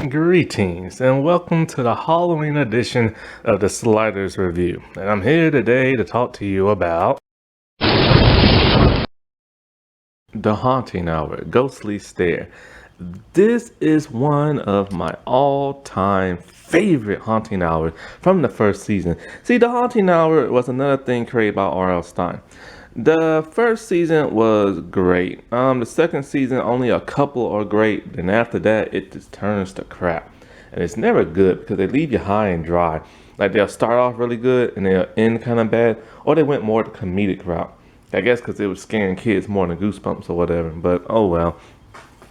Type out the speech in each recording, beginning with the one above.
Greetings and welcome to the Halloween edition of the Sliders Review. And I'm here today to talk to you about The Haunting Hour, Ghostly Stare. This is one of my all-time favorite Haunting Hours from the first season. See, The Haunting Hour was another thing created by R.L. Stine. The first season was great. The second season, only a couple are great. Then after that, it just turns to crap. And it's never good because they leave you high and dry. Like they'll start off really good and they'll end kind of bad. Or they went more the comedic route. I guess because it was scaring kids more than Goosebumps or whatever. But oh well.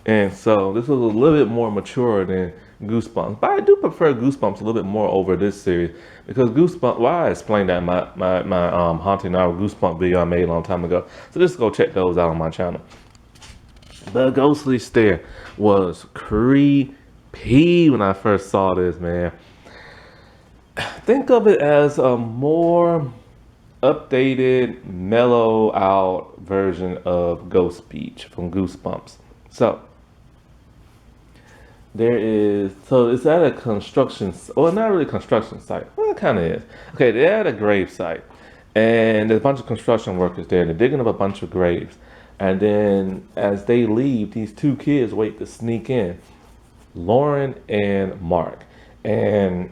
And so this was a little bit more mature than Goosebumps. But I do prefer Goosebumps a little bit more over this series. Because Goosebumps, well, I explained that in my Haunting Hour Goosebumps video I made a long time ago. So just go check those out on my channel. The Ghostly Stare was creepy when I first saw this, man. Think of it as a more updated, mellow out version of Ghost Beach from Goosebumps. So it's at a construction, well, not really a construction site. Well, it kind of is. Okay, they're at a grave site, and there's a bunch of construction workers there. They're digging up a bunch of graves, and then as they leave, these two kids wait to sneak in, Lauren and Mark. And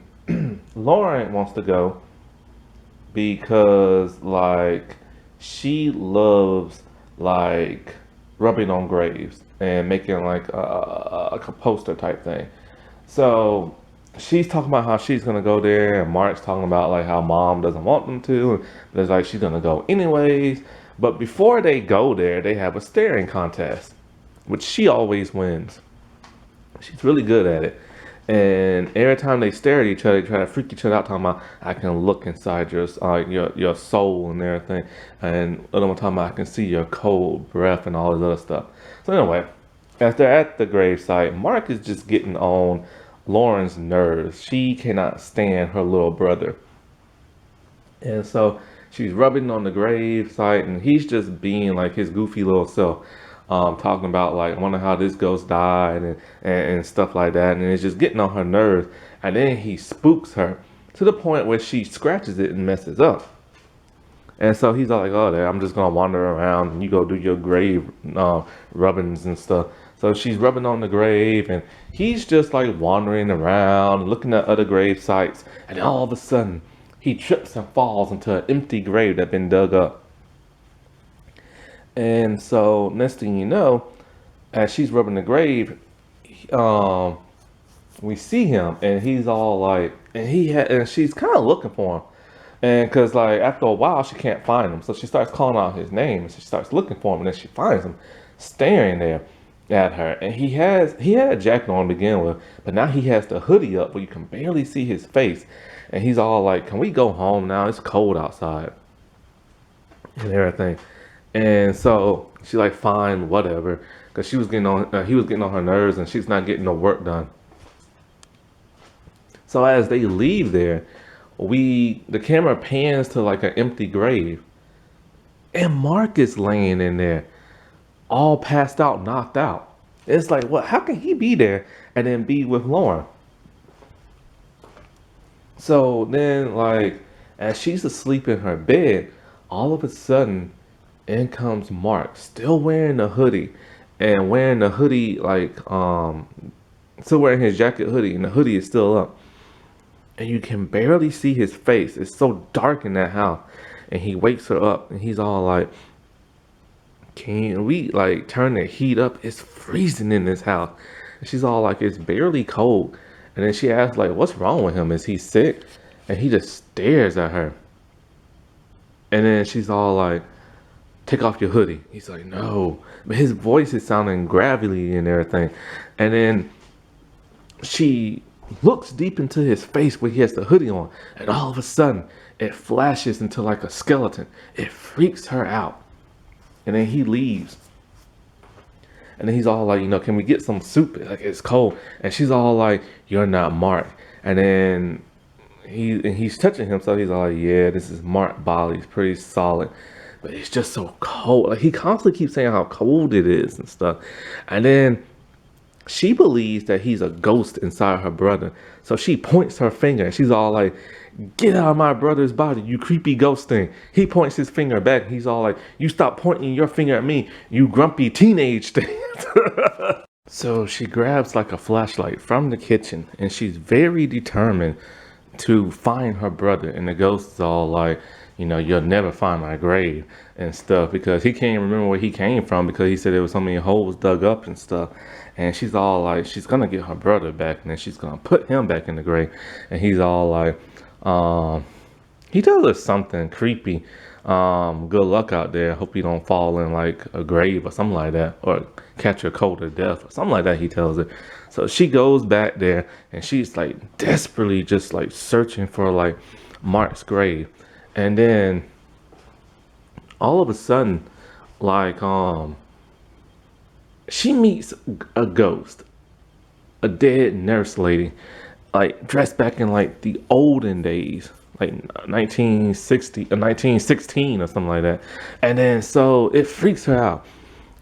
Lauren wants to go because like she loves like rubbing on graves and making like a poster type thing. So she's talking about how she's gonna go there, and Mark's talking about like how mom doesn't want them to. But it's like she's gonna go anyways. But before they go there, they have a staring contest, which she always wins. She's really good at it. And every time they stare at each other, they try to freak each other out, talking about I can look inside your soul and everything. And other one talking about I can see your cold breath and all this other stuff. So anyway, as they're at the gravesite, Mark is just getting on Lauren's nerves. She cannot stand her little brother. And so she's rubbing on the gravesite, and he's just being like his goofy little self. Talking about like, I wonder how this ghost died and stuff like that, and it's just getting on her nerves. And then he spooks her to the point where she scratches it and messes up. And so he's all like, oh, there, I'm just gonna wander around and you go do your grave rubbings and stuff. So she's rubbing on the grave, and he's just like wandering around looking at other grave sites, and all of a sudden he trips and falls into an empty grave that's been dug up. And so next thing you know, as she's rubbing the grave, we see him, and he's all like, and she's kind of looking for him, and because like after a while she can't find him, so she starts calling out his name, and she starts looking for him, and then she finds him staring there at her, and he had a jacket on to begin with, but now he has the hoodie up where you can barely see his face, and he's all like, "Can we go home now? It's cold outside," and everything. And so she like, fine, whatever, because he was getting on her nerves, and she's not getting no work done. So as they leave there, the camera pans to like an empty grave, and Mark is laying in there, all passed out, knocked out. It's like, what? How can he be there and then be with Lauren? So then, like, as she's asleep in her bed, all of a sudden, in comes Mark, still wearing the hoodie, and wearing the hoodie like still wearing his jacket hoodie, and the hoodie is still up, and you can barely see his face. It's so dark in that house. And he wakes her up, and he's all like, "Can we like turn the heat up? It's freezing in this house." And she's all like, "It's barely cold." And then she asks like, "What's wrong with him? Is he sick?" And he just stares at her. And then she's all like, "Take off your hoodie." He's like, "No." But his voice is sounding gravelly and everything. And then she looks deep into his face where he has the hoodie on, and all of a sudden it flashes into like a skeleton. It freaks her out. And then he leaves. And then he's all like, "Can we get some soup? Like, it's cold." And she's all like, "You're not Mark." And then he's touching himself. He's all like, "Yeah, this is Mark Bali. He's pretty solid. But it's just so cold." Like, he constantly keeps saying how cold it is and stuff. And then she believes that he's a ghost inside her brother. So she points her finger and she's all like, "Get out of my brother's body, you creepy ghost thing." He points his finger back. And he's all like, "You stop pointing your finger at me, you grumpy teenage thing." So she grabs like a flashlight from the kitchen and she's very determined to find her brother. And the ghost is all like, "You'll never find my grave," and stuff, because he can't remember where he came from, because he said there was so many holes dug up and stuff. And she's all like, she's gonna get her brother back and then she's gonna put him back in the grave. And he's all like, um, he tells us something creepy. Good luck out there. Hope you don't fall in like a grave or something like that, or catch a cold or death or something like that. He tells her. So she goes back there and she's like desperately just like searching for like Mark's grave. And then all of a sudden, like she meets a ghost, a dead nurse lady, like dressed back in like the olden days, like 1960 or 1916 or something like that. And then so it freaks her out.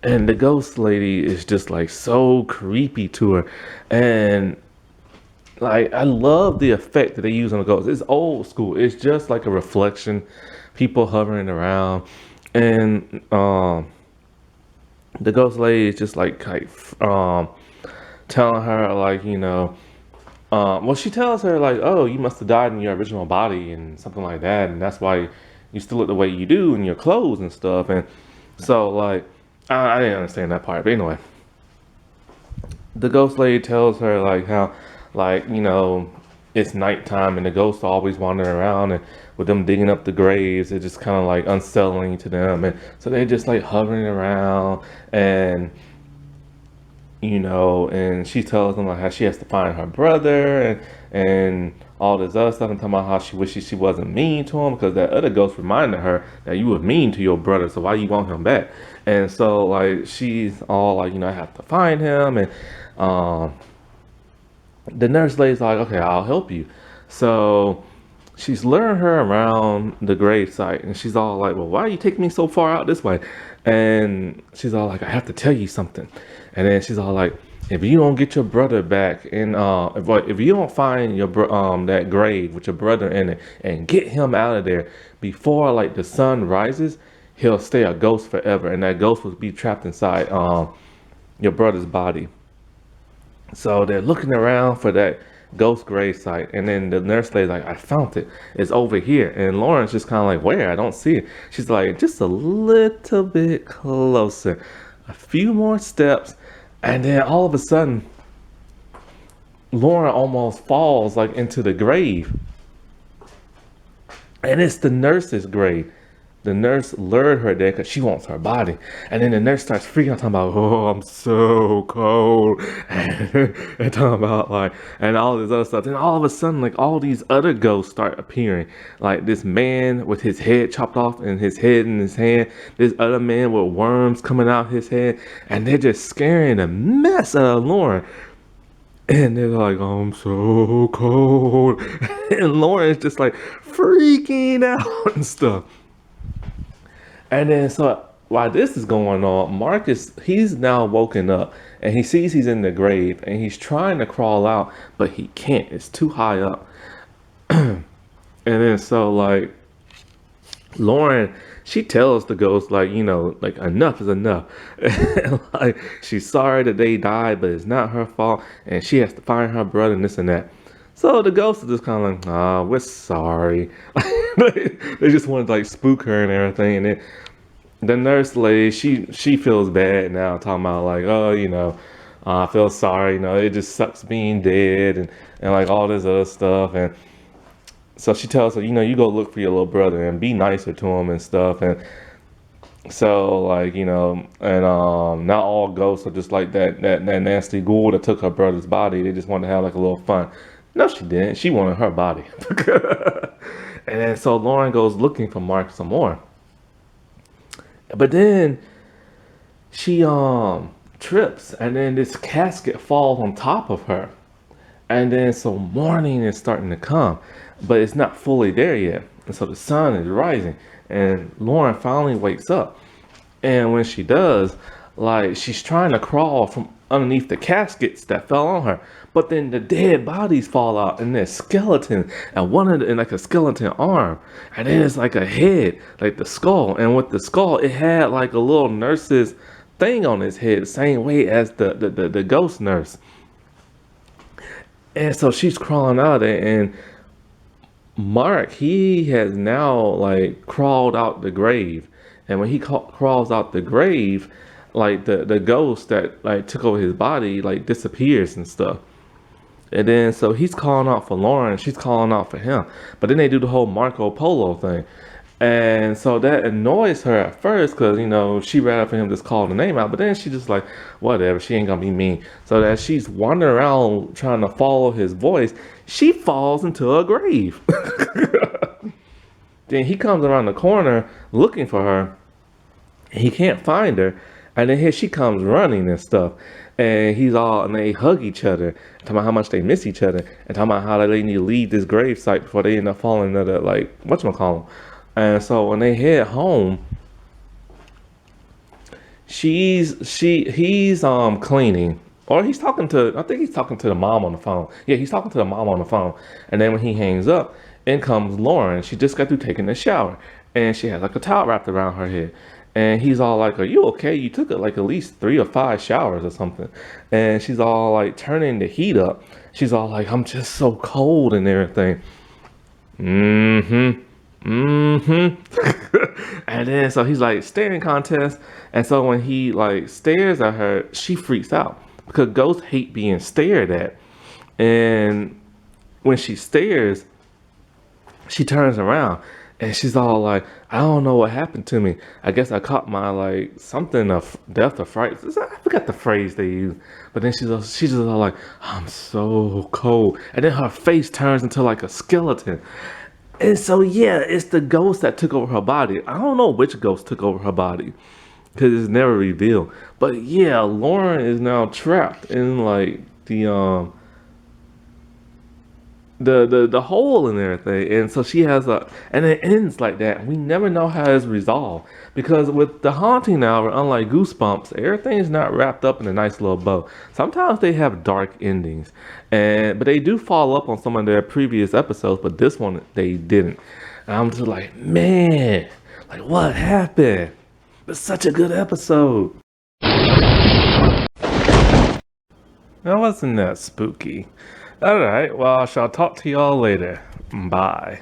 And the ghost lady is just like so creepy to her. And like I love the effect that they use on the ghost. It's old school. It's just like a reflection, people hovering around. And the ghost lady is just like telling her like, well, she tells her like, "Oh, you must have died in your original body and something like that, and that's why you still look the way you do in your clothes and stuff." And so like, I didn't understand that part, but anyway, the ghost lady tells her like how, like, it's nighttime and the ghosts are always wandering around, and with them digging up the graves, it's just kind of like unsettling to them, and so they're just like hovering around. And and she tells them like how she has to find her brother, and all this other stuff, and talking about how she wishes she wasn't mean to him, because that other ghost reminded her that you were mean to your brother, so why you want him back? And so like she's all like, "I have to find him." And um the nurse lady's like, "Okay, I'll help you." So she's luring her around the grave site, and she's all like, "Well, why are you taking me so far out this way?" And she's all like, "I have to tell you something." And then she's all like, "If you don't get your brother back, and if you don't find that grave with your brother in it and get him out of there before like the sun rises, he'll stay a ghost forever, and that ghost will be trapped inside your brother's body." So they're looking around for that ghost grave site, and then the nurse lady's like, "I found it. It's over here." And Lauren's just kind of like, "Where? I don't see it." She's like, "Just a little bit closer, a few more steps," and then all of a sudden, Lauren almost falls like into the grave, and it's the nurse's grave. The nurse lured her there because she wants her body. And then the nurse starts freaking out, talking about, "Oh, I'm so cold." And talking about like, and all this other stuff. Then all of a sudden, like all these other ghosts start appearing. Like this man with his head chopped off and his head in his hand. This other man with worms coming out his head. And they're just scaring the mess out of Lauren. And they're like, "Oh, I'm so cold." And Lauren's just like freaking out and stuff. And then so while this is going on, Marcus, he's now woken up and he sees he's in the grave and he's trying to crawl out, but he can't. It's too high up. And then so like Lauren, she tells the ghost like, like enough is enough. And, like she's sorry that they died, but it's not her fault, and she has to find her brother and this and that. So the ghost is just kind of like, "Ah, we're sorry." They just wanted to like spook her and everything. And then the nurse lady, she feels bad now, talking about like, "Oh, I feel sorry, it just sucks being dead," and like all this other stuff. And so she tells her, "You go look for your little brother and be nicer to him and stuff." And so like, and not all ghosts are just like that nasty ghoul that took her brother's body. They just wanted to have like a little fun. No, she didn't. She wanted her body. And then so Lauren goes looking for Mark some more. But then she trips, and then this casket falls on top of her. And then so morning is starting to come, but it's not fully there yet. And so the sun is rising, and Lauren finally wakes up. And when she does, like she's trying to crawl from underneath the caskets that fell on her. But then the dead bodies fall out, and there's skeleton, and one of the, and like a skeleton arm, and then it's like a head, like the skull. And with the skull, it had like a little nurse's thing on his head, same way as the ghost nurse. And so she's crawling out there, and Mark, he has now like crawled out the grave, and when he crawls out the grave, like the ghost that like took over his body like disappears and stuff. And then so he's calling out for Lauren, she's calling out for him, but then they do the whole Marco Polo thing, and so that annoys her at first because she rather for him just call the name out, but then she just like whatever, she ain't gonna be mean. So that she's wandering around trying to follow his voice, she falls into a grave. Then he comes around the corner looking for her. He can't find her. And then here she comes running and stuff. And and they hug each other, talking about how much they miss each other, and talking about how they need to leave this grave site before they end up falling into like, whatchamacallit. And so when they head home, he's cleaning. Or I think he's talking to the mom on the phone. Yeah, he's talking to the mom on the phone. And then when he hangs up, in comes Lauren. She just got through taking a shower. And she has like a towel wrapped around her head. And he's all like, "Are you okay? You took like at least 3 or 5 showers or something." And she's all like turning the heat up. She's all like, "I'm just so cold and everything." Mm-hmm. Mm-hmm. And then so he's like staring contest. And so when he like stares at her, she freaks out because ghosts hate being stared at. And when she stares, she turns around and she's all like, "I don't know what happened to me. I guess I caught my like something of death or fright." I forgot the phrase they use. But then she's just all like, "I'm so cold." And then her face turns into like a skeleton. And so yeah, it's the ghost that took over her body. I don't know which ghost took over her body because it's never revealed. But yeah, Lauren is now trapped in like the hole and everything, and so she has and it ends like that. We never know how it's resolved because with the haunting hour, unlike Goosebumps, everything's not wrapped up in a nice little bow. Sometimes they have dark endings, but they do follow up on some of their previous episodes, but this one they didn't. And I'm just like, man, like what happened? It's such a good episode. Now wasn't that spooky? Alright, well, I shall talk to y'all later. Bye.